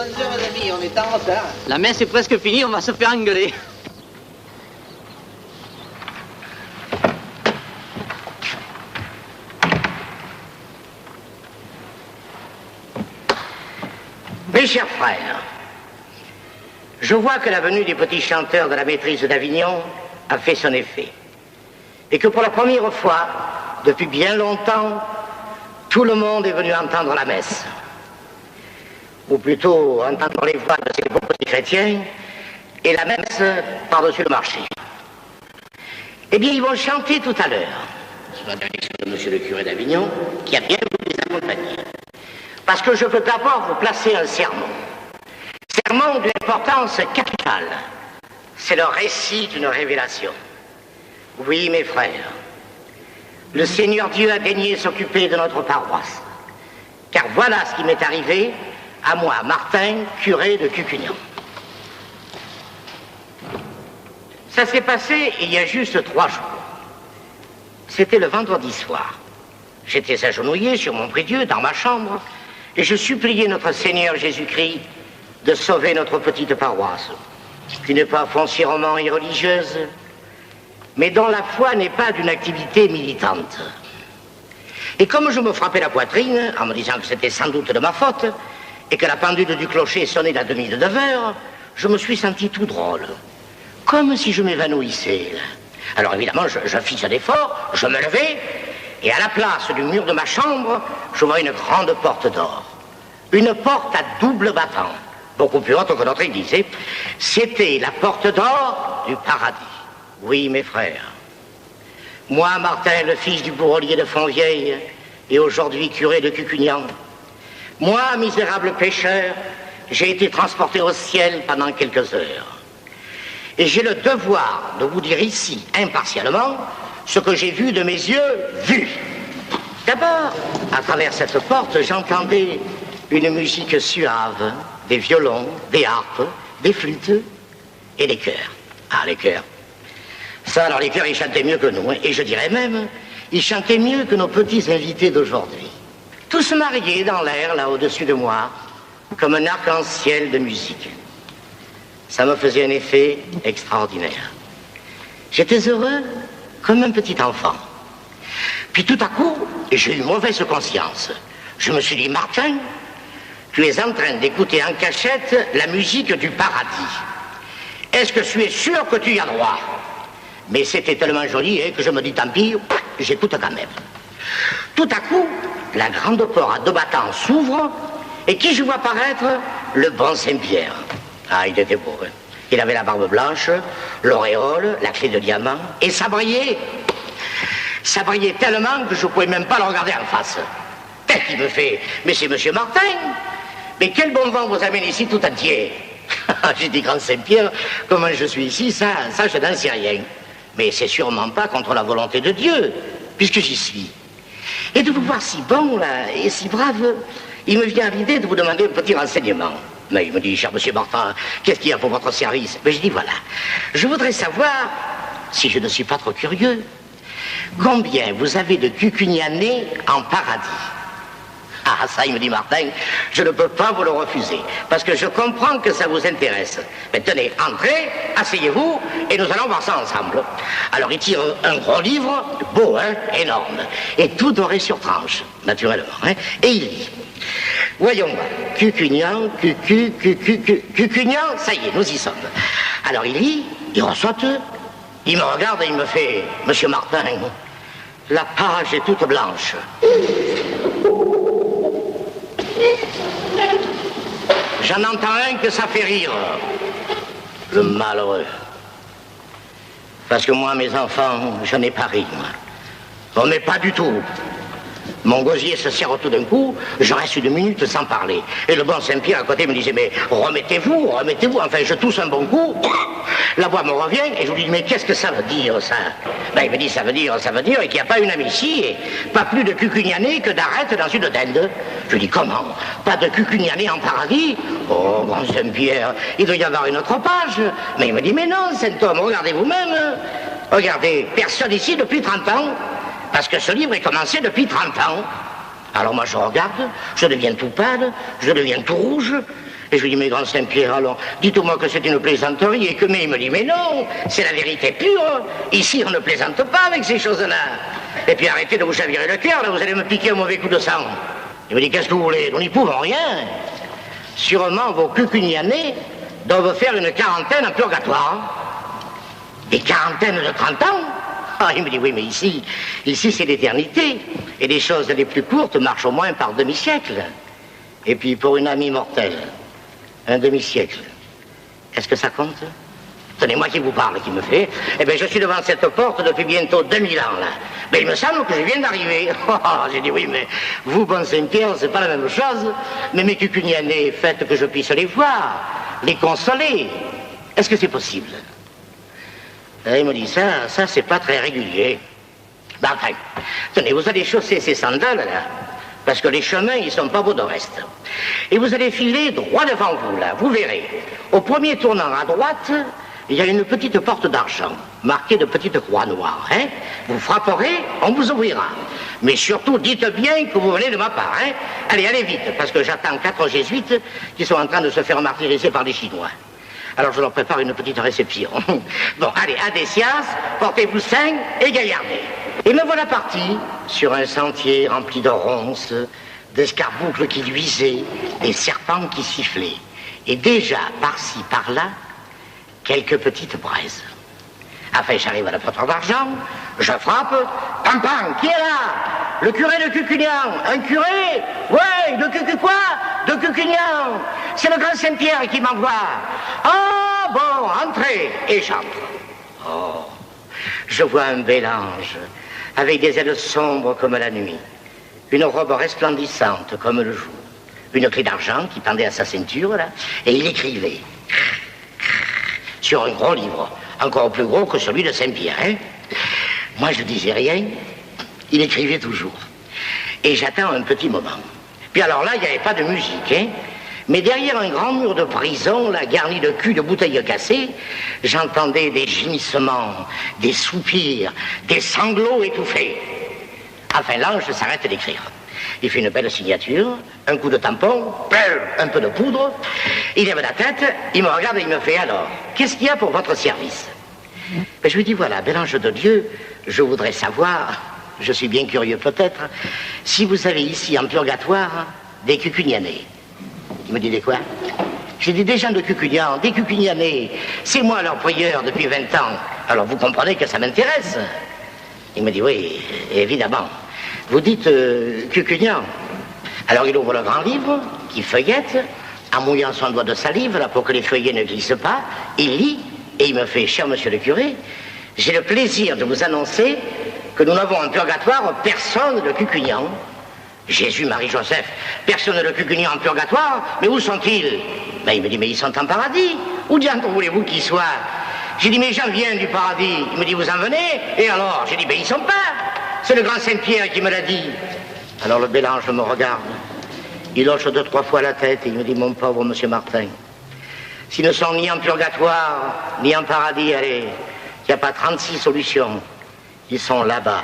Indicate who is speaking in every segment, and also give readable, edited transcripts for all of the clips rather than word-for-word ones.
Speaker 1: Attention, mes amis, on est en retard.
Speaker 2: La messe est presque finie, on va se faire engueuler.
Speaker 3: Mes chers frères, je vois que la venue des petits chanteurs de la maîtrise d'Avignon a fait son effet. Et que pour la première fois, depuis bien longtemps, tout le monde est venu entendre la messe. Ou plutôt entendre les voix de ces beaux petits chrétiens et la messe par-dessus le marché. Eh bien, ils vont chanter tout à l'heure, sous la direction de monsieur le curé d'Avignon, qui a bien voulu les accompagner. Parce que je veux d'abord vous placer un sermon. Sermon d'une importance capitale. C'est le récit d'une révélation. Oui, mes frères, le Seigneur Dieu a daigné s'occuper de notre paroisse. Car voilà ce qui m'est arrivé à moi, Martin, curé de Cucugnan. Ça s'est passé il y a juste 3 jours. C'était le vendredi soir. J'étais agenouillé sur mon prie-Dieu dans ma chambre et je suppliais notre Seigneur Jésus-Christ de sauver notre petite paroisse, qui n'est pas foncièrement irreligieuse, mais dont la foi n'est pas d'une activité militante. Et comme je me frappais la poitrine, en me disant que c'était sans doute de ma faute, et que la pendule du clocher sonnait la demi de 9 heures, je me suis senti tout drôle, comme si je m'évanouissais. Alors évidemment, je fis un effort, je me levai, et à la place du mur de ma chambre, je vois une grande porte d'or. Une porte à double battant, beaucoup plus haute que notre église. C'était la porte d'or du paradis. Oui, mes frères. Moi, Martin, le fils du bourrelier de Fontvieille, et aujourd'hui curé de Cucugnan. Moi, misérable pécheur, j'ai été transporté au ciel pendant quelques heures. Et j'ai le devoir de vous dire ici, impartialement, ce que j'ai vu de mes yeux vus. D'abord, à travers cette porte, j'entendais une musique suave, des violons, des harpes, des flûtes et des chœurs. Ah, les chœurs. Ça, alors les chœurs, ils chantaient mieux que nous, hein. Et je dirais même, ils chantaient mieux que nos petits invités d'aujourd'hui. Tous mariés dans l'air, là, au-dessus de moi, comme un arc-en-ciel de musique. Ça me faisait un effet extraordinaire. J'étais heureux comme un petit enfant. Puis tout à coup, j'ai eu mauvaise conscience. Je me suis dit, Martin, tu es en train d'écouter en cachette la musique du paradis. Est-ce que tu es sûr que tu y as droit? Mais c'était tellement joli que je me dis, tant pis, j'écoute quand même. Tout à coup, la grande porte à 2 battants s'ouvre, et qui je vois apparaître? Le bon Saint-Pierre. Ah, il était beau, hein. Il avait la barbe blanche, l'auréole, la clé de diamant, et ça brillait. Ça brillait tellement que je ne pouvais même pas le regarder en face. Tel qu'il me fait, mais c'est monsieur Martin, mais quel bon vent vous amène ici tout entier? J'ai dit, grand Saint-Pierre, comment je suis ici, ça je n'en sais rien. Mais c'est sûrement pas contre la volonté de Dieu, puisque j'y suis. Et de vous voir si bon, là, et si brave, il me vient à l'idée de vous demander un petit renseignement. Mais il me dit, cher monsieur Martin, qu'est-ce qu'il y a pour votre service? Mais je dis, voilà, je voudrais savoir, si je ne suis pas trop curieux, combien vous avez de Cucugnanais en paradis? Ah, ça, il me dit, Martin, je ne peux pas vous le refuser, parce que je comprends que ça vous intéresse. Mais tenez, entrez, asseyez-vous, et nous allons voir ça ensemble. Alors, il tire un gros livre, beau, hein, énorme, et tout doré sur tranche, naturellement, hein, et il lit. Voyons voir, Cucugnan, Cucugnan, ça y est, nous y sommes. Alors, il lit, il ressorte, il me regarde et il me fait, monsieur Martin, la page est toute blanche. J'en entends un que ça fait rire. Le malheureux. Parce que moi, mes enfants, je n'ai pas ri, moi. Bon, mais pas du tout. Mon gosier se serre tout d'un coup, je reste 1 minute sans parler. Et le bon Saint-Pierre à côté me disait, mais remettez-vous. Enfin, je tousse un bon coup, la voix me revient, et je lui dis, mais qu'est-ce que ça veut dire, ça? Ben, il me dit, ça veut dire, et qu'il n'y a pas une âme ici, et pas plus de Cucugnanais que d'arêtes dans une dinde. Je lui dis, comment? Pas de Cucugnanais en paradis? Oh, grand Saint-Pierre, il doit y avoir une autre page. Mais il me dit, mais non, saint homme, regardez vous-même. Regardez, personne ici depuis 30 ans. Parce que ce livre est commencé depuis 30 ans. Alors moi je regarde, je deviens tout pâle, je deviens tout rouge, Et je lui dis, mais grand Saint-Pierre, alors, dites-moi que c'est une plaisanterie et que, mais il me dit, mais non, c'est la vérité pure. Ici, on ne plaisante pas avec ces choses-là. Et puis arrêtez de vous chavirer le cœur, là, vous allez me piquer un mauvais coup de sang. Il me dit, qu'est-ce que vous voulez? Nous n'y pouvons rien. Sûrement, vos cucugnanais doivent faire une quarantaine en purgatoire. Des quarantaines de 30 ans? Ah, il me dit, oui, mais ici c'est l'éternité. Et les choses les plus courtes marchent au moins par demi-siècle. Et puis, pour une amie mortelle, un demi-siècle, est-ce que ça compte? Tenez, moi qui vous parle, qui me fait. Eh bien, je suis devant cette porte depuis bientôt 2000 ans, là. Mais il me semble que je viens d'arriver. J'ai dit, oui, mais vous, bon Saint-Pierre, c'est pas la même chose. Mais mes cucugnanais, faites que je puisse les voir, les consoler. Est-ce que c'est possible? Et il me dit, ça, c'est pas très régulier. Ben, enfin, tenez, vous allez chausser ces sandales, là, parce que les chemins, ils sont pas beaux de reste. Et vous allez filer droit devant vous, là, vous verrez. Au premier tournant à droite, il y a une petite porte d'argent, marquée de petites croix noires, hein. Vous frapperez, on vous ouvrira. Mais surtout, dites bien que vous venez de ma part, hein. Allez, allez vite, parce que j'attends 4 jésuites qui sont en train de se faire martyriser par les Chinois. Alors je leur prépare une petite réception. Bon, allez, à des sciences, portez-vous sains et gaillardez. Et me voilà parti sur un sentier rempli de ronces, d'escarboucles qui luisaient, des serpents qui sifflaient. Et déjà, par-ci, par-là, quelques petites braises. Enfin, j'arrive à la porte d'argent, je frappe, pam pam, qui est là? Le curé de Cucugnan. Un curé? Ouais, de Cucu quoi? De Cucugnan. C'est le grand Saint-Pierre qui m'envoie. Ah bon, entrez. Et j'entre. Oh, je vois un bel ange, avec des ailes sombres comme la nuit, une robe resplendissante comme le jour, une clé d'argent qui pendait à sa ceinture, là, et il écrivait sur un gros livre, encore plus gros que celui de Saint-Pierre, hein. Moi, je disais rien, il écrivait toujours. Et j'attends un petit moment. Puis alors là, il n'y avait pas de musique, hein. Mais derrière un grand mur de prison, là, garni de culs de bouteilles cassées, j'entendais des gémissements, des soupirs, des sanglots étouffés. Enfin, l'ange s'arrête d'écrire. Il fait une belle signature, un coup de tampon, un peu de poudre, il lève la tête, il me regarde et il me fait, alors, qu'est-ce qu'il y a pour votre service? Ben, je lui dis, voilà, bel ange de Dieu, je voudrais savoir, je suis bien curieux peut-être, si vous avez ici en purgatoire des cucugnanais. Il me dit, des quoi? J'ai dit, des gens de Cucugnan, des cucugnanais, c'est moi leur prieur depuis 20 ans, alors vous comprenez que ça m'intéresse. Il me dit, oui, évidemment. Vous dites Cucugnan. Alors il ouvre le grand livre, qui feuillette, en mouillant son doigt de salive, là, pour que les feuillets ne glissent pas, il lit, et il me fait, cher monsieur le curé, j'ai le plaisir de vous annoncer que nous n'avons en purgatoire personne de Cucugnan. Jésus, Marie, Joseph, personne de Cucugnan en purgatoire, mais où sont-ils? Ben, il me dit, mais ils sont en paradis. Où diantre voulez-vous qu'ils soient? J'ai dit, mais j'en viens du paradis. Il me dit, vous en venez? Et alors? J'ai dit, ben, ils sont pas. C'est le grand Saint-Pierre qui me l'a dit. Alors le bel ange me regarde. Il hoche 2-3 fois la tête et il me dit, mon pauvre monsieur Martin, s'ils ne sont ni en purgatoire, ni en paradis, allez, il n'y a pas 36 solutions. Ils sont là-bas.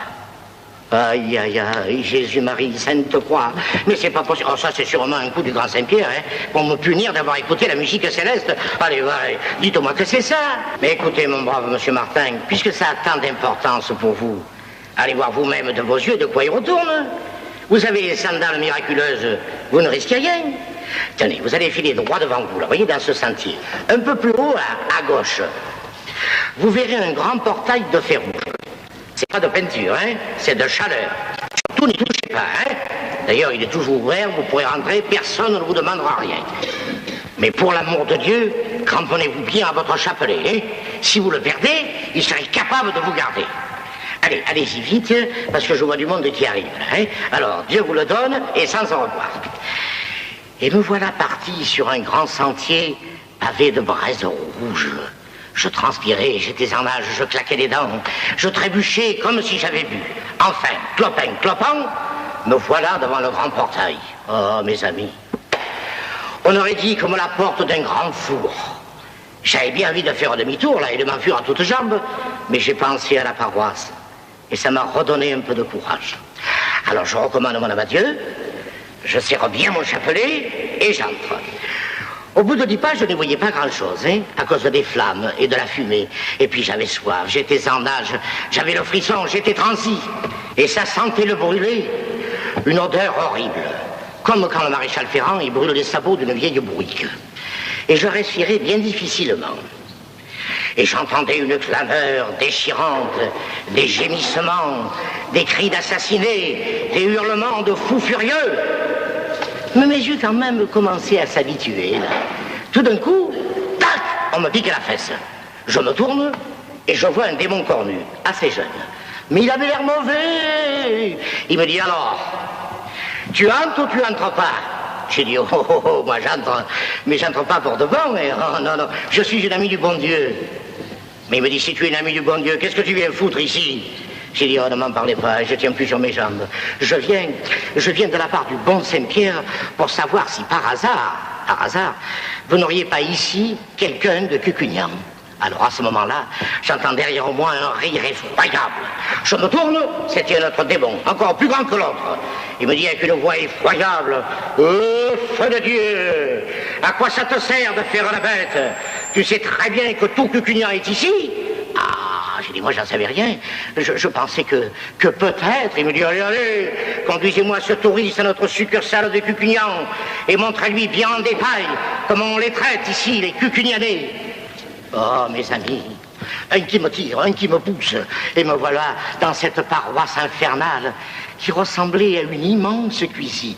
Speaker 3: Aïe, aïe, aïe, Jésus, Marie, Sainte Croix. Mais c'est pas possible. Oh, ça, c'est sûrement un coup du grand Saint-Pierre, hein, pour me punir d'avoir écouté la musique céleste. Allez, allez, dites-moi que c'est ça. Mais écoutez, mon brave monsieur Martin, puisque ça a tant d'importance pour vous, allez voir vous-même de vos yeux de quoi il retourne. Vous avez les sandales miraculeuses, vous ne risquez rien. Tenez, vous allez filer droit devant vous, là, voyez, dans ce sentier. Un peu plus haut, à gauche. Vous verrez un grand portail de fer rouge. C'est pas de peinture, hein, c'est de chaleur. Surtout, n'y touchez pas, hein. D'ailleurs, il est toujours ouvert, vous pourrez rentrer, personne ne vous demandera rien. Mais pour l'amour de Dieu, cramponnez-vous bien à votre chapelet, hein. Si vous le perdez, il serait capable de vous garder. Allez, allez-y vite, parce que je vois du monde qui arrive, là, hein. Alors, Dieu vous le donne, et sans au revoir. Et me voilà parti sur un grand sentier pavé de braises rouges. Je transpirais, j'étais en nage, je claquais les dents, je trébuchais comme si j'avais bu. Enfin, clopin, clopin, me voilà devant le grand portail. Oh, mes amis, on aurait dit comme la porte d'un grand four. J'avais bien envie de faire demi-tour, là, et de m'enfuir à toutes jambes, mais j'ai pensé à la paroisse, et ça m'a redonné un peu de courage. Alors je recommande mon âme à Dieu, je serre bien mon chapelet, et j'entre. Au bout de 10 pas, je ne voyais pas grand-chose, hein, à cause des flammes et de la fumée. Et puis j'avais soif, j'étais en nage, j'avais le frisson, j'étais transi. Et ça sentait le brûler. Une odeur horrible. Comme quand le maréchal Ferrand, il brûle les sabots d'une vieille bourrique. Et je respirais bien difficilement. Et j'entendais une clameur déchirante, des gémissements, des cris d'assassinés, des hurlements de fous furieux. Mais mes yeux quand même commençaient à s'habituer. Tout d'un coup, tac, on me pique à la fesse. Je me tourne et je vois un démon cornu, assez jeune. Mais il avait l'air mauvais. Il me dit alors, tu entres ou tu entres pas? J'ai dit, oh, moi j'entre, mais j'entre pas pour de bon. Et, oh, non, je suis une amie du bon Dieu. Mais il me dit, si tu es une amie du bon Dieu, qu'est-ce que tu viens foutre ici? J'ai dit, oh, ne m'en parlez pas, je tiens plus sur mes jambes. Je viens de la part du bon Saint-Pierre pour savoir si par hasard, vous n'auriez pas ici quelqu'un de cucugnant. Alors à ce moment-là, j'entends derrière moi un rire effroyable. Je me tourne, c'était un autre démon, encore plus grand que l'autre. Il me dit avec une voix effroyable, feu de Dieu, à quoi ça te sert de faire la bête? Tu sais très bien que tout cucugnant est ici. Ah, j'ai dit, moi, j'en savais rien. Je pensais que peut-être. Il me dit, allez, conduisez-moi ce touriste à notre succursale de Cucugnan et montrez-lui bien en détail comment on les traite ici, les Cucugnanais. Oh, mes amis, un qui me tire, un qui me pousse, et me voilà dans cette paroisse infernale qui ressemblait à une immense cuisine.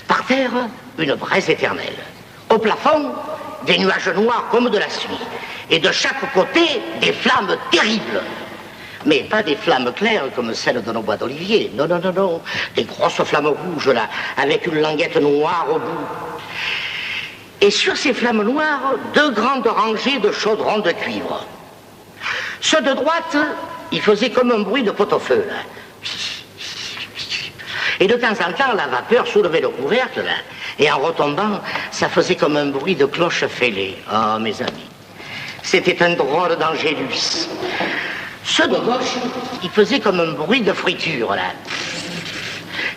Speaker 3: Par terre, une braise éternelle. Au plafond, des nuages noirs comme de la suie. Et de chaque côté, des flammes terribles. Mais pas des flammes claires comme celles de nos bois d'olivier. Non. Des grosses flammes rouges, là, avec une languette noire au bout. Et sur ces flammes noires, 2 grandes rangées de chaudrons de cuivre. Ceux de droite, ils faisaient comme un bruit de pot-au-feu, là. Et de temps en temps, la vapeur soulevait le couvercle, là. Et en retombant, ça faisait comme un bruit de cloche fêlée. Oh, mes amis, c'était un drôle d'angélus. Ceux de gauche, ils faisaient comme un bruit de friture, là.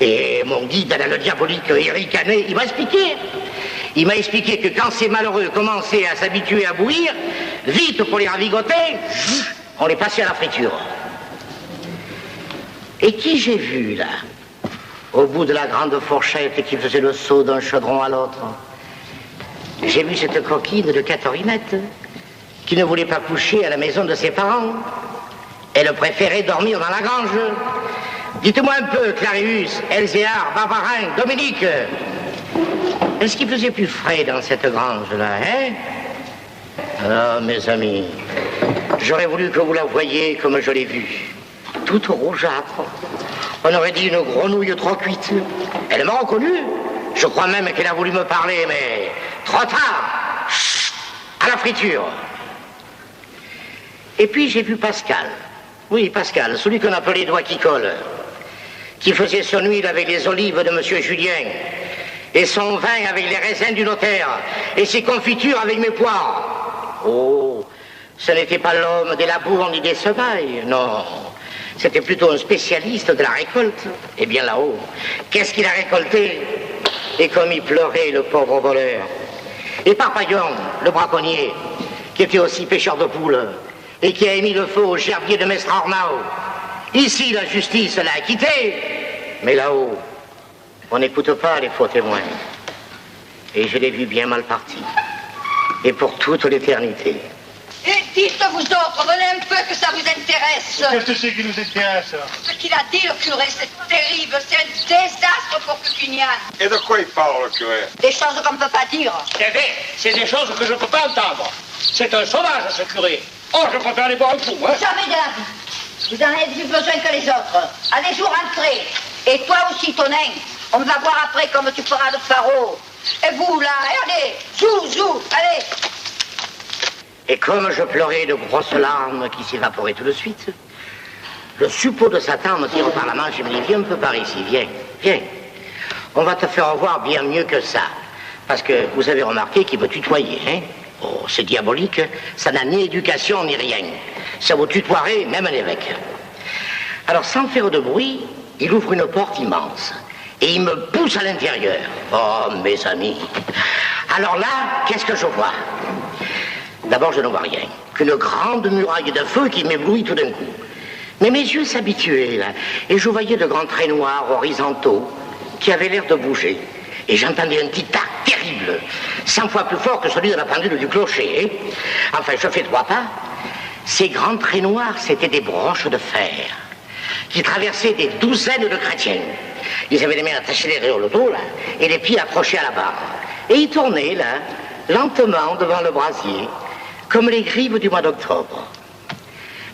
Speaker 3: Et mon guide, là, le diabolique Eric Canet, il m'a expliqué. Il m'a expliqué que quand ces malheureux commençaient à s'habituer à bouillir, vite pour les ravigoter, on les passait à la friture. Et qui j'ai vu, là, au bout de la grande fourchette qui faisait le saut d'un chaudron à l'autre? J'ai vu cette coquine de Catherine qui ne voulait pas coucher à la maison de ses parents. Elle préférait dormir dans la grange. Dites-moi un peu, Clarius, Elzéar, Barbarin, Dominique, est-ce qu'il faisait plus frais dans cette grange-là, hein? Ah, mes amis, j'aurais voulu que vous la voyiez comme je l'ai vue. Toute rougeâtre. On aurait dit une grenouille trop cuite. Elle m'a reconnu. Je crois même qu'elle a voulu me parler, mais trop tard. Chut, à la friture. Et puis j'ai vu Pascal. Oui, Pascal, celui qu'on appelait doigt qui colle, qui faisait son huile avec les olives de Monsieur Julien, et son vin avec les raisins du notaire, et ses confitures avec mes poires. Oh, ce n'était pas l'homme des labours ni des semailles, non. C'était plutôt un spécialiste de la récolte. Et bien là-haut, qu'est-ce qu'il a récolté? Et comme il pleurait, le pauvre voleur. Et Parpaillon, le braconnier, qui était aussi pêcheur de poules, et qui a émis le feu au gerbier de Mestre Arnaud. Ici, la justice l'a acquitté, mais là-haut, on n'écoute pas les faux témoins. Et je l'ai vu bien mal parti. Et pour toute l'éternité.
Speaker 1: Et dites vous autres, venez un peu que ça vous intéresse.
Speaker 4: Qu'est-ce que c'est qui nous intéresse?
Speaker 1: Ce qu'il a dit le curé, c'est terrible, c'est un désastre pour Cucugnan.
Speaker 4: Et de quoi il parle, le curé?
Speaker 1: Des choses qu'on ne peut pas dire.
Speaker 5: C'est des choses que je ne peux pas entendre. C'est un sauvage, ce curé. Oh, je préfère aller boire un coup, hein.
Speaker 1: Jamais de la vie. Vous en avez plus besoin que les autres. Allez-vous rentrer. Et toi aussi, Tonin. On va voir après comme tu feras le pharaon. Et vous, là, allez, zou, allez.
Speaker 3: Et comme je pleurais de grosses larmes qui s'évaporaient tout de suite, le suppôt de Satan me tire par la manche et me dit, viens un peu par ici, viens. On va te faire voir bien mieux que ça. Parce que vous avez remarqué qu'il me tutoyait, hein? Oh, c'est diabolique, ça n'a ni éducation ni rien. Ça vous tutoierait même un évêque. Alors, sans faire de bruit, il ouvre une porte immense. Et il me pousse à l'intérieur. Oh, mes amis. Alors là, qu'est-ce que je vois? D'abord, je ne vois rien. Qu'une grande muraille de feu qui m'éblouit tout d'un coup. Mais mes yeux s'habituaient, là, et je voyais de grands traits noirs horizontaux qui avaient l'air de bouger. Et j'entendais un tic-tac terrible, 100 fois plus fort que celui de la pendule du clocher. Enfin, je fais 3 pas. Ces grands traits noirs, c'étaient des broches de fer qui traversaient des douzaines de chrétiens. Ils avaient les mains attachées derrière le dos, là, et les pieds accrochés à la barre. Et ils tournaient, là, lentement devant le brasier, comme les grives du mois d'octobre.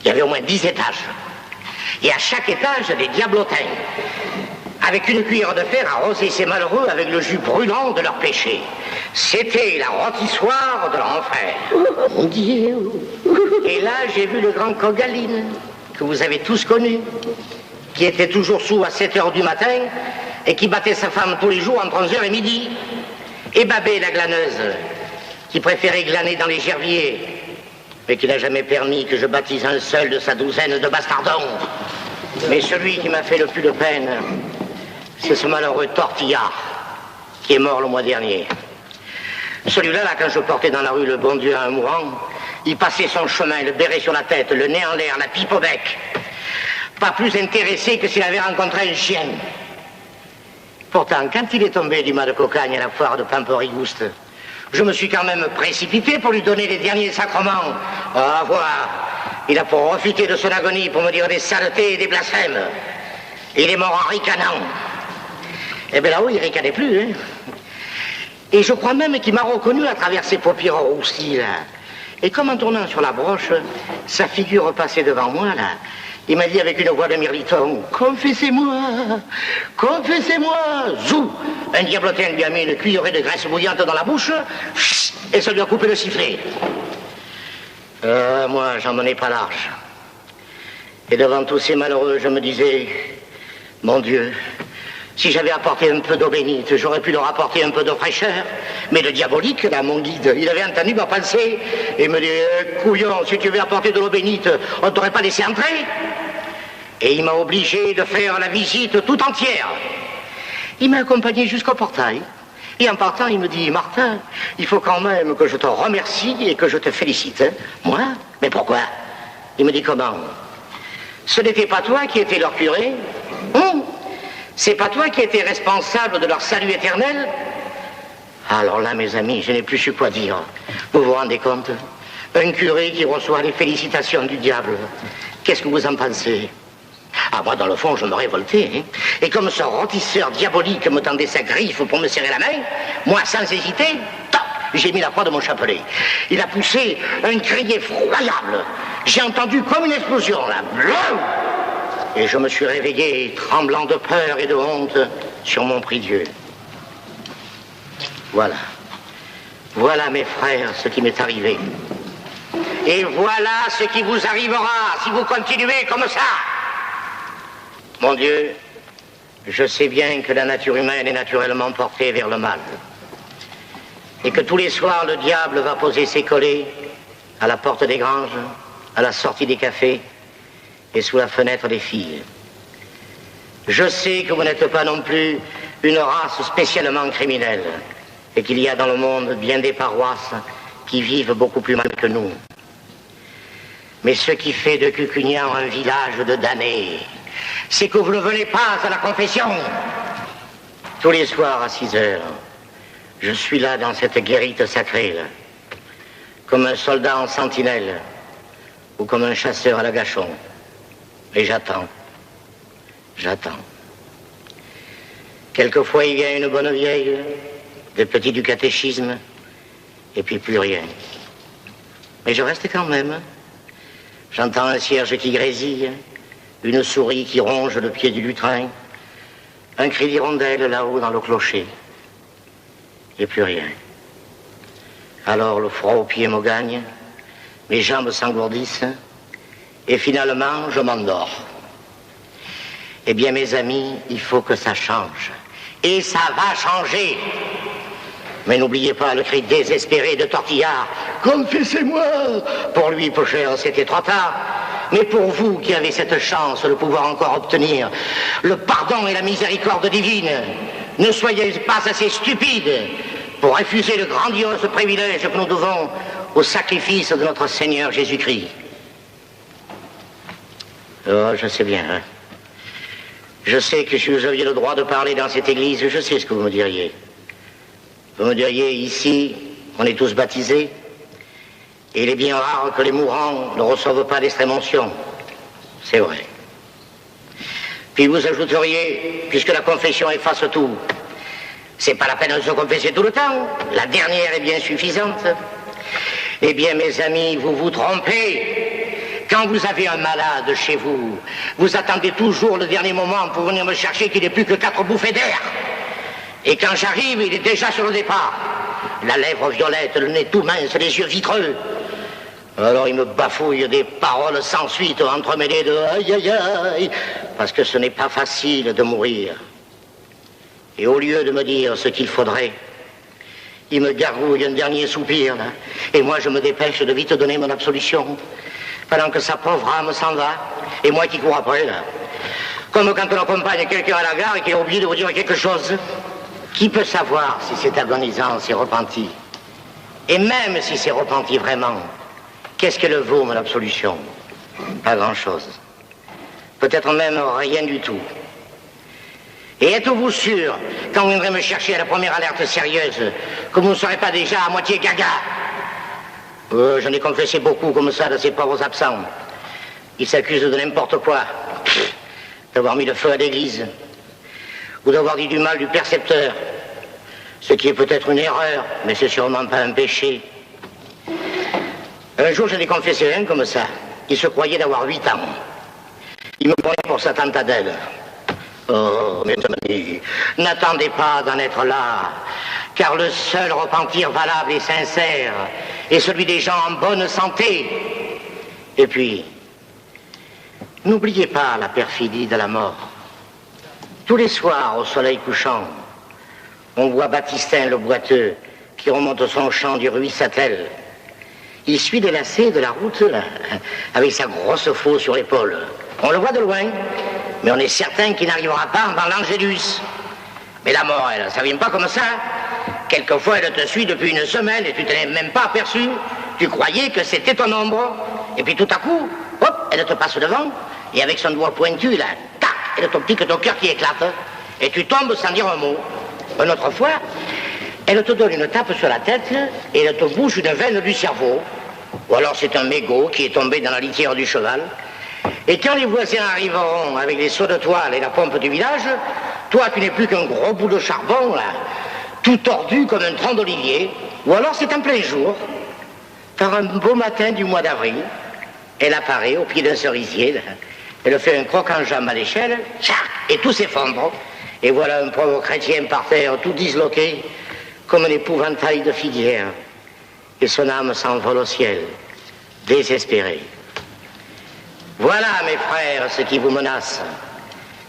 Speaker 3: Il y avait au moins 10 étages. Et à chaque étage, des diablotins, avec une cuillère de fer, arrosaient ces malheureux avec le jus brûlant de leur péché. C'était la rôtissoire de l'enfer. Mon Dieu. Et là, j'ai vu le grand Cogaline, que vous avez tous connu, qui était toujours sous à 7 heures du matin et qui battait sa femme tous les jours entre 11h et midi. Et Babé, la glaneuse, qui préférait glaner dans les gerviers, mais qui n'a jamais permis que je baptise un seul de sa douzaine de bastardons. Mais celui qui m'a fait le plus de peine, c'est ce malheureux Tortillard, qui est mort le mois dernier. Celui-là, là, quand je portais dans la rue le bon Dieu à un mourant, il passait son chemin, le béret sur la tête, le nez en l'air, la pipe au bec. Pas plus intéressé que s'il avait rencontré un chien. Pourtant, quand il est tombé du mât de cocagne à la foire de Pampérigouste, je me suis quand même précipité pour lui donner les derniers sacrements. Ah, voilà. Il a profité de son agonie pour me dire des saletés et des blasphèmes. Il est mort en ricanant. Eh bien là-haut, il ricanait plus, hein. Et je crois même qu'il m'a reconnu à travers ses paupières roussies, là. Et comme en tournant sur la broche, sa figure passait devant moi, là. Il m'a dit avec une voix de mirliton, « Confessez-moi, confessez-moi !» Zou! Un diablotin lui a mis une cuillerée de graisse bouillante dans la bouche, et ça lui a coupé le sifflet. Moi, j'en menais pas large. Et devant tous ces malheureux, je me disais, « Mon Dieu, si j'avais apporté un peu d'eau bénite, j'aurais pu leur apporter un peu de fraîcheur. » Mais le diabolique, là, mon guide, il avait entendu ma pensée, et me dit, « Couillon, si tu veux apporter de l'eau bénite, on t'aurait pas laissé entrer ?» Et il m'a obligé de faire la visite tout entière. Il m'a accompagné jusqu'au portail. Et en partant, il me dit, « Martin, il faut quand même que je te remercie et que je te félicite. » Moi? Mais pourquoi? Il me dit, « Comment? Ce n'était pas toi qui étais leur curé? C'est pas toi qui étais responsable de leur salut éternel? » Alors là, mes amis, je n'ai plus su quoi dire. Vous vous rendez compte? Un curé qui reçoit les félicitations du diable. Qu'est-ce que vous en pensez? Ah, moi, dans le fond, je me révoltais, hein. Et comme ce rôtisseur diabolique me tendait sa griffe pour me serrer la main, moi, sans hésiter, toc, j'ai mis la croix de mon chapelet. Il a poussé un cri effroyable. J'ai entendu comme une explosion, là. Blum! Et je me suis réveillé, tremblant de peur et de honte, sur mon prie-Dieu. Voilà. Voilà, mes frères, ce qui m'est arrivé. Et voilà ce qui vous arrivera si vous continuez comme ça. Mon Dieu, je sais bien que la nature humaine est naturellement portée vers le mal. Et que tous les soirs, le diable va poser ses collets à la porte des granges, à la sortie des cafés et sous la fenêtre des filles. Je sais que vous n'êtes pas non plus une race spécialement criminelle et qu'il y a dans le monde bien des paroisses qui vivent beaucoup plus mal que nous. Mais ce qui fait de Cucugnan un village de damnés, c'est que vous ne venez pas à la confession. Tous les soirs à 6 heures, je suis là dans cette guérite sacrée, là, comme un soldat en sentinelle ou comme un chasseur à l'agachon. Et j'attends. J'attends. Quelquefois, il y a une bonne vieille, des petits du catéchisme, et puis plus rien. Mais je reste quand même. J'entends un cierge qui grésille, une souris qui ronge le pied du lutrin, un cri d'hirondelle là-haut dans le clocher. Et plus rien. Alors le froid aux pieds me gagne, mes jambes s'engourdissent, et finalement je m'endors. Eh bien mes amis, il faut que ça change. Et ça va changer. Mais n'oubliez pas le cri désespéré de Tortillard. Confessez-moi! Pour lui, peu cher, c'était trop tard. Mais pour vous qui avez cette chance de pouvoir encore obtenir le pardon et la miséricorde divine, ne soyez pas assez stupides pour refuser le grandiose privilège que nous devons au sacrifice de notre Seigneur Jésus-Christ. Oh, je sais bien, hein. Je sais que si vous aviez le droit de parler dans cette église, je sais ce que vous me diriez. Vous me diriez, ici, on est tous baptisés, et il est bien rare que les mourants ne reçoivent pas d'extrême onction. C'est vrai. Puis vous ajouteriez, puisque la confession efface tout, c'est pas la peine de se confesser tout le temps, la dernière est bien suffisante. Eh bien, mes amis, vous vous trompez. Quand vous avez un malade chez vous, vous attendez toujours le dernier moment pour venir me chercher qu'il n'ait plus que 4 bouffées d'air. Et quand j'arrive, il est déjà sur le départ. La lèvre violette, le nez tout mince, les yeux vitreux. Alors il me bafouille des paroles sans suite, entremêlées de aïe aïe aïe, parce que ce n'est pas facile de mourir. Et au lieu de me dire ce qu'il faudrait, il me gargouille un dernier soupir, là, et moi je me dépêche de vite donner mon absolution, pendant que sa pauvre âme s'en va, et moi qui cours après, là. Comme quand on accompagne quelqu'un à la gare et qu'il est obligé de vous dire quelque chose. Qui peut savoir si c'est agonisant, si repenti? Et même si c'est repenti vraiment, qu'est-ce que le vaut, mon absolution? Pas grand-chose. Peut-être même rien du tout. Et êtes-vous sûr, quand vous viendrez me chercher à la première alerte sérieuse, que vous ne serez pas déjà à moitié gaga? J'en ai confessé beaucoup comme ça de ces pauvres absents. Ils s'accusent de n'importe quoi. D'avoir mis le feu à l'église. Ou d'avoir dit du mal du percepteur. Ce qui est peut-être une erreur, mais c'est sûrement pas un péché. Un jour, j'en ai confessé un comme ça. Il se croyait d'avoir 8 ans. Il me prenait pour sa tante Adèle. Oh, mes amis, n'attendez pas d'en être là, car le seul repentir valable et sincère est celui des gens en bonne santé. Et puis, n'oubliez pas la perfidie de la mort. Tous les soirs, au soleil couchant, on voit Baptistin le boiteux qui remonte son champ du Ruissatel. Il suit les lacets de la route, là, avec sa grosse faux sur l'épaule. On le voit de loin, mais on est certain qu'il n'arrivera pas avant l'Angélus. Mais la mort, elle, ça vient pas comme ça. Quelquefois, elle te suit depuis une semaine et tu t'en es même pas aperçu. Tu croyais que c'était ton ombre. Et puis tout à coup, hop, elle te passe devant. Et avec son doigt pointu, là, tac, elle te pique ton cœur qui éclate. Et tu tombes sans dire un mot. Une autre fois, elle te donne une tape sur la tête et elle te bouche une veine du cerveau. Ou alors c'est un mégot qui est tombé dans la litière du cheval. Et quand les voisins arriveront avec les seaux de toile et la pompe du village, toi tu n'es plus qu'un gros bout de charbon, là, tout tordu comme un tronc d'olivier. Ou alors c'est en plein jour, par un beau matin du mois d'avril, elle apparaît au pied d'un cerisier, là. Elle fait un croc en jambe à l'échelle, et tout s'effondre. Et voilà un pauvre chrétien par terre, tout disloqué, comme un épouvantail de figuière. Et son âme s'envole au ciel, désespérée. Voilà, mes frères, ce qui vous menace,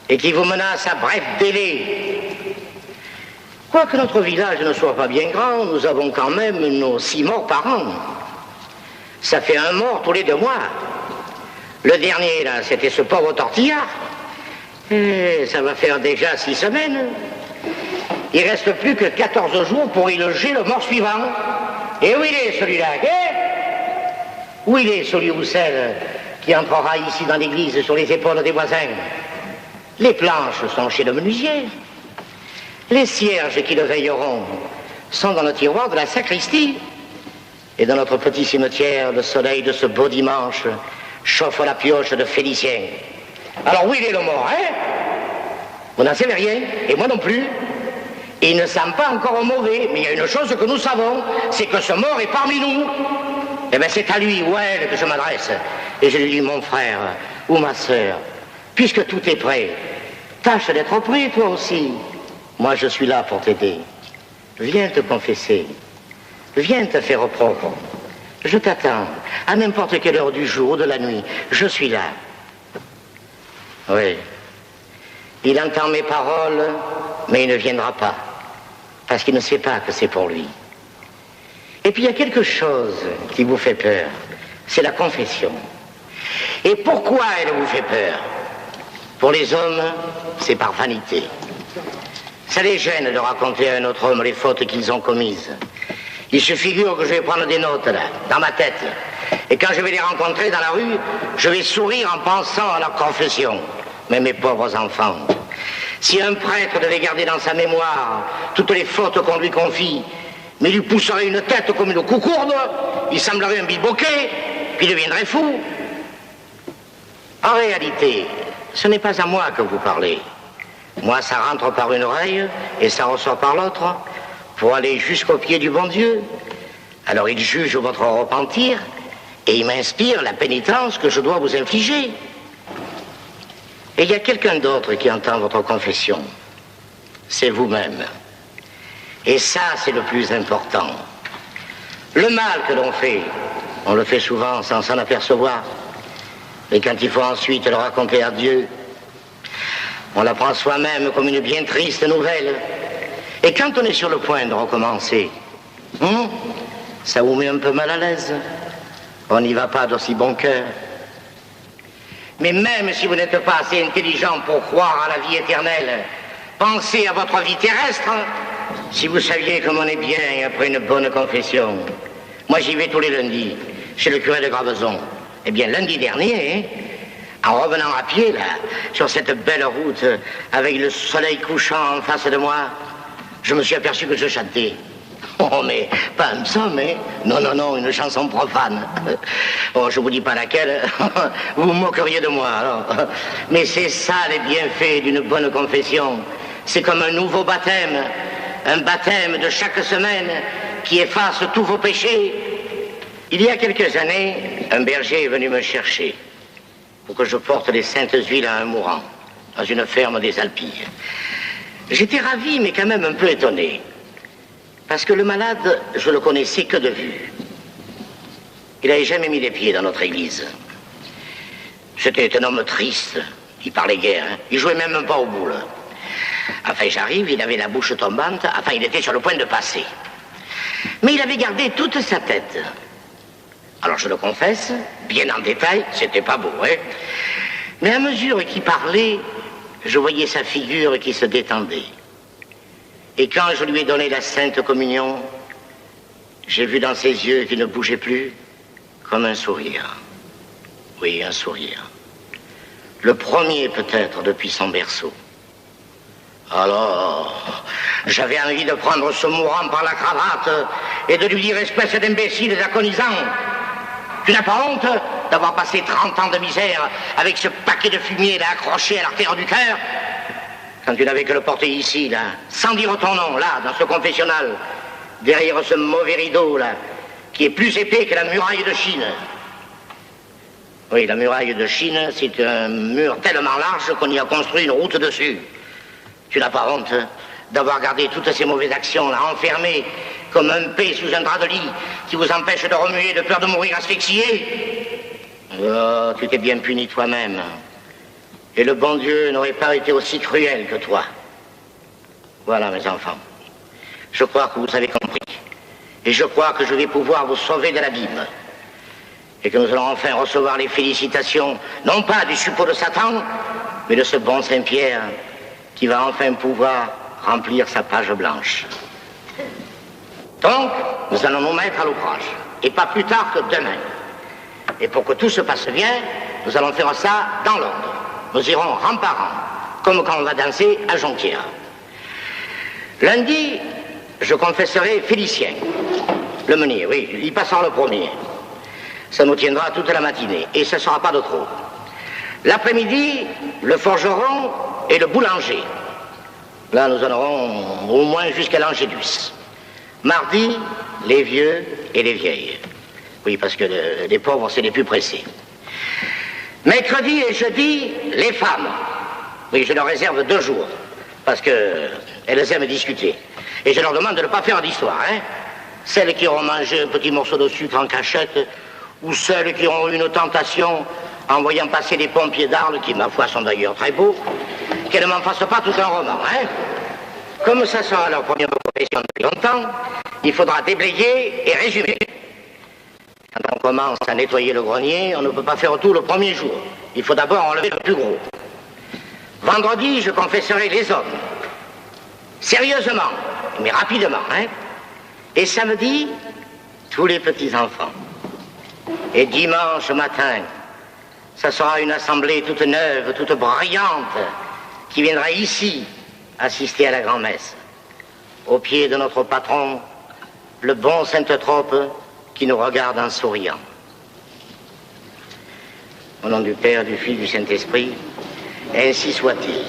Speaker 3: et qui vous menace à bref délai. Quoique notre village ne soit pas bien grand, nous avons quand même nos 6 morts par an. Ça fait 1 mort tous les 2 mois. Le dernier, là, c'était ce pauvre tortillard. Et ça va faire déjà 6 semaines. Il reste plus que 14 jours pour y loger le mort suivant. Et où il est, celui-là, Où il est, celui ou celle qui entrera ici dans l'église sur les épaules des voisins? Les planches sont chez le menuisier. Les cierges qui le veilleront sont dans le tiroir de la sacristie. Et dans notre petit cimetière, le soleil de ce beau dimanche chauffe la pioche de Félicien. Alors où il est le mort, hein? Vous n'en savez rien, et moi non plus. Il ne sent pas encore mauvais, mais il y a une chose que nous savons, c'est que ce mort est parmi nous. Eh bien c'est à lui ou à elle que je m'adresse. Et je lui dis, mon frère ou ma sœur, puisque tout est prêt, tâche d'être prêt toi aussi. Moi je suis là pour t'aider. Viens te confesser. Viens te faire propre. Je t'attends, à n'importe quelle heure du jour ou de la nuit. Je suis là. Oui. Il entend mes paroles, mais il ne viendra pas. Parce qu'il ne sait pas que c'est pour lui. Et puis il y a quelque chose qui vous fait peur. C'est la confession. Et pourquoi elle vous fait peur? Pour les hommes, c'est par vanité. Ça les gêne de raconter à un autre homme les fautes qu'ils ont commises. Ils se figurent que je vais prendre des notes, là, dans ma tête. Et quand je vais les rencontrer dans la rue, je vais sourire en pensant à leur confession. Mais mes pauvres enfants, si un prêtre devait garder dans sa mémoire toutes les fautes qu'on lui confie, mais lui pousserait une tête comme une coucourde, il semblerait un bilboquet, puis deviendrait fou. En réalité, ce n'est pas à moi que vous parlez. Moi, ça rentre par une oreille et ça ressort par l'autre pour aller jusqu'au pied du bon Dieu. Alors il juge votre repentir et il m'inspire la pénitence que je dois vous infliger. Et il y a quelqu'un d'autre qui entend votre confession. C'est vous-même. Et ça, c'est le plus important. Le mal que l'on fait, on le fait souvent sans s'en apercevoir. Et quand il faut ensuite le raconter à Dieu, on l'apprend soi-même comme une bien triste nouvelle. Et quand on est sur le point de recommencer, ça vous met un peu mal à l'aise. On n'y va pas d'aussi bon cœur. Mais même si vous n'êtes pas assez intelligent pour croire à la vie éternelle, pensez à votre vie terrestre. Si vous saviez comme on est bien après une bonne confession. Moi, j'y vais tous les lundis, chez le curé de Graveson. Eh bien, lundi dernier, en revenant à pied, là, sur cette belle route, avec le soleil couchant en face de moi, je me suis aperçu que je chantais. Oh, mais pas un psaume, hein? Non, non, non, une chanson profane. Oh, je vous dis pas laquelle, vous vous moqueriez de moi, alors. Mais c'est ça, les bienfaits d'une bonne confession. C'est comme un nouveau baptême, un baptême de chaque semaine qui efface tous vos péchés. Il y a quelques années, un berger est venu me chercher pour que je porte les saintes huiles à un mourant, dans une ferme des Alpilles. J'étais ravi, mais quand même un peu étonné. Parce que le malade, je le connaissais que de vue. Il n'avait jamais mis les pieds dans notre église. C'était un homme triste. Il parlait guère. Hein. Il jouait même pas aux boules. Enfin, j'arrive, il avait la bouche tombante. Enfin, il était sur le point de passer. Mais il avait gardé toute sa tête. Alors, je le confesse, bien en détail, c'était pas beau, hein. Mais à mesure qu'il parlait, je voyais sa figure qui se détendait. Et quand je lui ai donné la Sainte Communion, j'ai vu dans ses yeux qui ne bougeaient plus, comme un sourire. Oui, un sourire. Le premier peut-être depuis son berceau. Alors, j'avais envie de prendre ce mourant par la cravate et de lui dire, espèce d'imbécile d'agonisant, tu n'as pas honte d'avoir passé 30 ans de misère avec ce paquet de fumier là accroché à l'artère du cœur? Quand tu n'avais que le porter ici, là, sans dire ton nom, là, dans ce confessionnal, derrière ce mauvais rideau, là, qui est plus épais que la muraille de Chine. Oui, la muraille de Chine, c'est un mur tellement large qu'on y a construit une route dessus. Tu n'as pas honte d'avoir gardé toutes ces mauvaises actions, là, enfermées comme un paix sous un drap de lit qui vous empêche de remuer de peur de mourir asphyxié? Oh, tu t'es bien puni toi-même. Et le bon Dieu n'aurait pas été aussi cruel que toi. Voilà, mes enfants. Je crois que vous avez compris. Et je crois que je vais pouvoir vous sauver de l'abîme. Et que nous allons enfin recevoir les félicitations, non pas du suppôt de Satan, mais de ce bon Saint-Pierre qui va enfin pouvoir remplir sa page blanche. Donc, nous allons nous mettre à l'ouvrage. Et pas plus tard que demain. Et pour que tout se passe bien, nous allons faire ça dans l'ordre. Nous irons rang par rang, comme quand on va danser à Jonquière. Lundi, je confesserai Félicien, le meunier, oui, il passera le premier. Ça nous tiendra toute la matinée, et ce ne sera pas de trop. L'après-midi, le forgeron et le boulanger. Là, nous en aurons au moins jusqu'à l'Angélus. Mardi, les vieux et les vieilles. Oui, parce que les pauvres, c'est les plus pressés. Mercredi et jeudi, les femmes. Oui, je leur réserve 2 jours, parce qu'elles aiment discuter. Et je leur demande de ne pas faire d'histoire, hein. Celles qui auront mangé un petit morceau de sucre en cachette, ou celles qui auront eu une tentation en voyant passer des pompiers d'Arles, qui, ma foi, sont d'ailleurs très beaux, qu'elles ne m'en fassent pas tout un roman, hein. Comme ça sera leur première profession depuis longtemps, il faudra déblayer et résumer. Quand on commence à nettoyer le grenier, on ne peut pas faire tout le premier jour. Il faut d'abord enlever le plus gros. Vendredi, je confesserai les hommes. Sérieusement, mais rapidement, hein. Et samedi, tous les petits-enfants. Et dimanche matin, ça sera une assemblée toute neuve, toute brillante, qui viendra ici assister à la grand-messe, au pied de notre patron, le bon Sainte-Trope, qui nous regarde en souriant. Au nom du Père, du Fils, du Saint-Esprit, ainsi soit-il.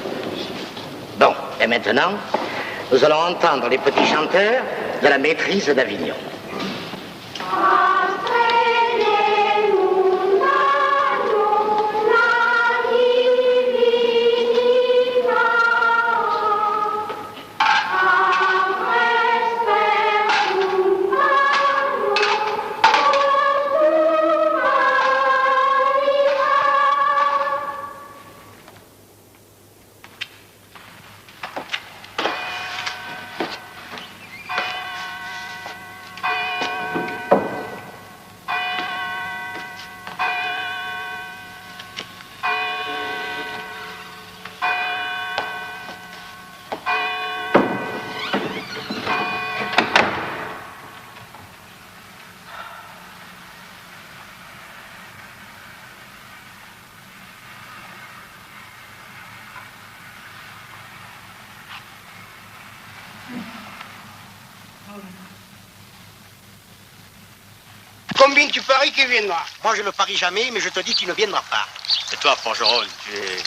Speaker 3: Bon, et maintenant, nous allons entendre les petits chanteurs de la maîtrise d'Avignon.
Speaker 6: Combien tu paries qu'il viendra?
Speaker 7: Moi, je ne parie jamais, mais je te dis qu'il ne viendra pas.
Speaker 8: Et toi, Forgeron, tu es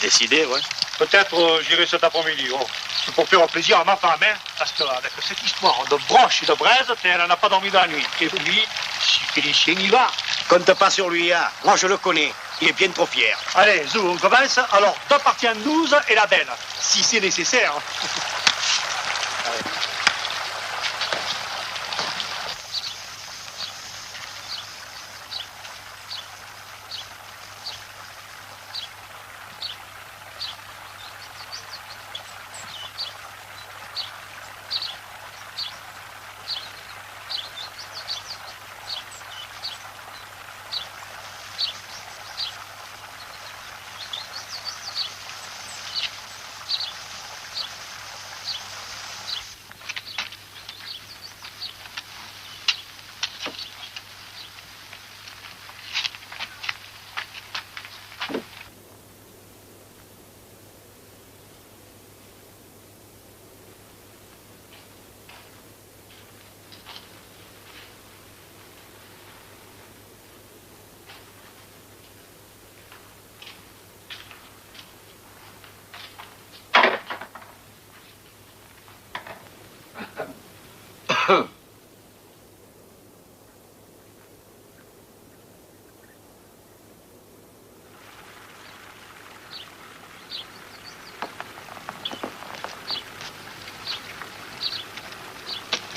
Speaker 8: décidé, ouais?
Speaker 4: Peut-être j'irai cet après-midi. Oh. C'est pour faire plaisir à ma femme, hein. Parce qu'avec cette histoire de broche et de braise, elle n'en a pas dormi dans la nuit. Et lui, si Félicien y va.
Speaker 7: Compte pas sur lui, hein. Moi, je le connais. Il est bien trop fier.
Speaker 4: Allez, Zou, on commence. Alors, 2 parties en 12 et la belle, si c'est nécessaire.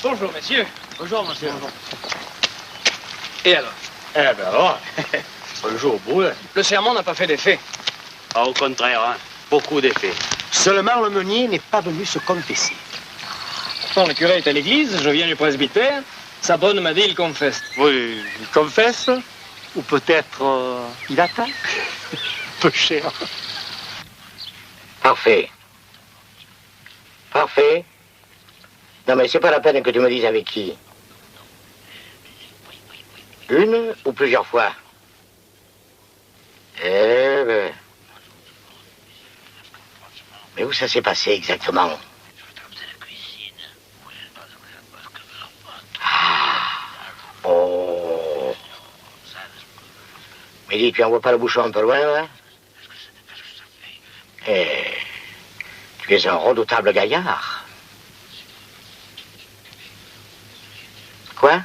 Speaker 5: Bonjour, messieurs.
Speaker 8: Bonjour, monsieur.
Speaker 5: Bonjour. Et alors?
Speaker 8: Eh ben alors, on joue au boule.
Speaker 5: Le serment n'a pas fait d'effet.
Speaker 8: Au contraire, hein, beaucoup d'effets.
Speaker 7: Seulement, le meunier n'est pas venu se confesser.
Speaker 5: Pourtant, le curé est à l'église, je viens du presbytère. Sa bonne m'a dit, il confesse.
Speaker 8: Oui, il confesse, ou peut-être il attaque. Peu cher.
Speaker 3: Parfait. Parfait. Non, mais c'est pas la peine que tu me dises avec qui. Une ou plusieurs fois? Eh ben... Mais où ça s'est passé exactement? Ah. Oh. Mais dis, tu envoies pas le bouchon un peu loin, là? Eh... Tu es un redoutable gaillard. Quoi?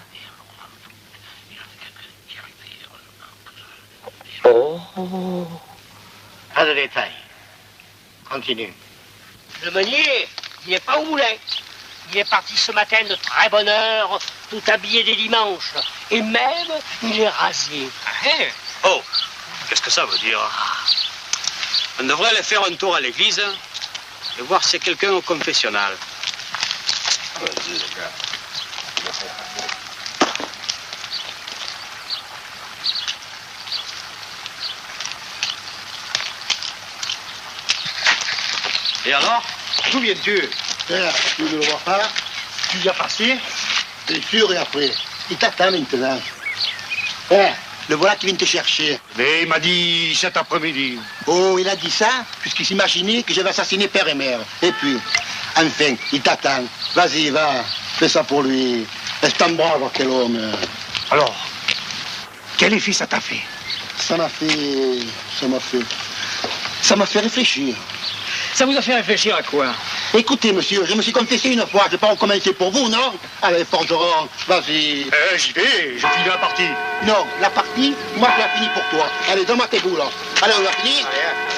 Speaker 3: Oh. Pas de détails. Continue.
Speaker 6: Le meunier, il n'est pas au moulin. Il est parti ce matin de très bonne heure, tout habillé des dimanches. Et même, il est rasé.
Speaker 8: Oh, qu'est-ce que ça veut dire? On devrait aller faire un tour à l'église et voir si quelqu'un au confessionnal. Et alors? D'où viens-tu?
Speaker 7: Tu ne le vois pas. Tu y as passé. C'est sûr, et après. Il t'attend maintenant. Le voilà qui vient te chercher.
Speaker 4: Mais il m'a dit cet après-midi.
Speaker 7: Oh, il a dit ça puisqu'il s'imaginait que j'avais assassiné père et mère. Et puis, enfin, il t'attend. Vas-y, va. Fais ça pour lui. Est-ce un brave, quel homme.
Speaker 4: Alors, quel effet ça t'a fait?
Speaker 7: Ça m'a fait réfléchir.
Speaker 2: Ça vous a fait réfléchir à quoi?
Speaker 7: Écoutez, monsieur, je me suis confessé une fois. Je vais pas recommencer pour vous, non? Allez, forgeron, vas-y.
Speaker 4: J'y vais, je finis la partie.
Speaker 7: Non, la partie, moi je la finis pour toi. Allez, donne-moi tes boules. Allez, on l'a fini.
Speaker 4: Allez, hein.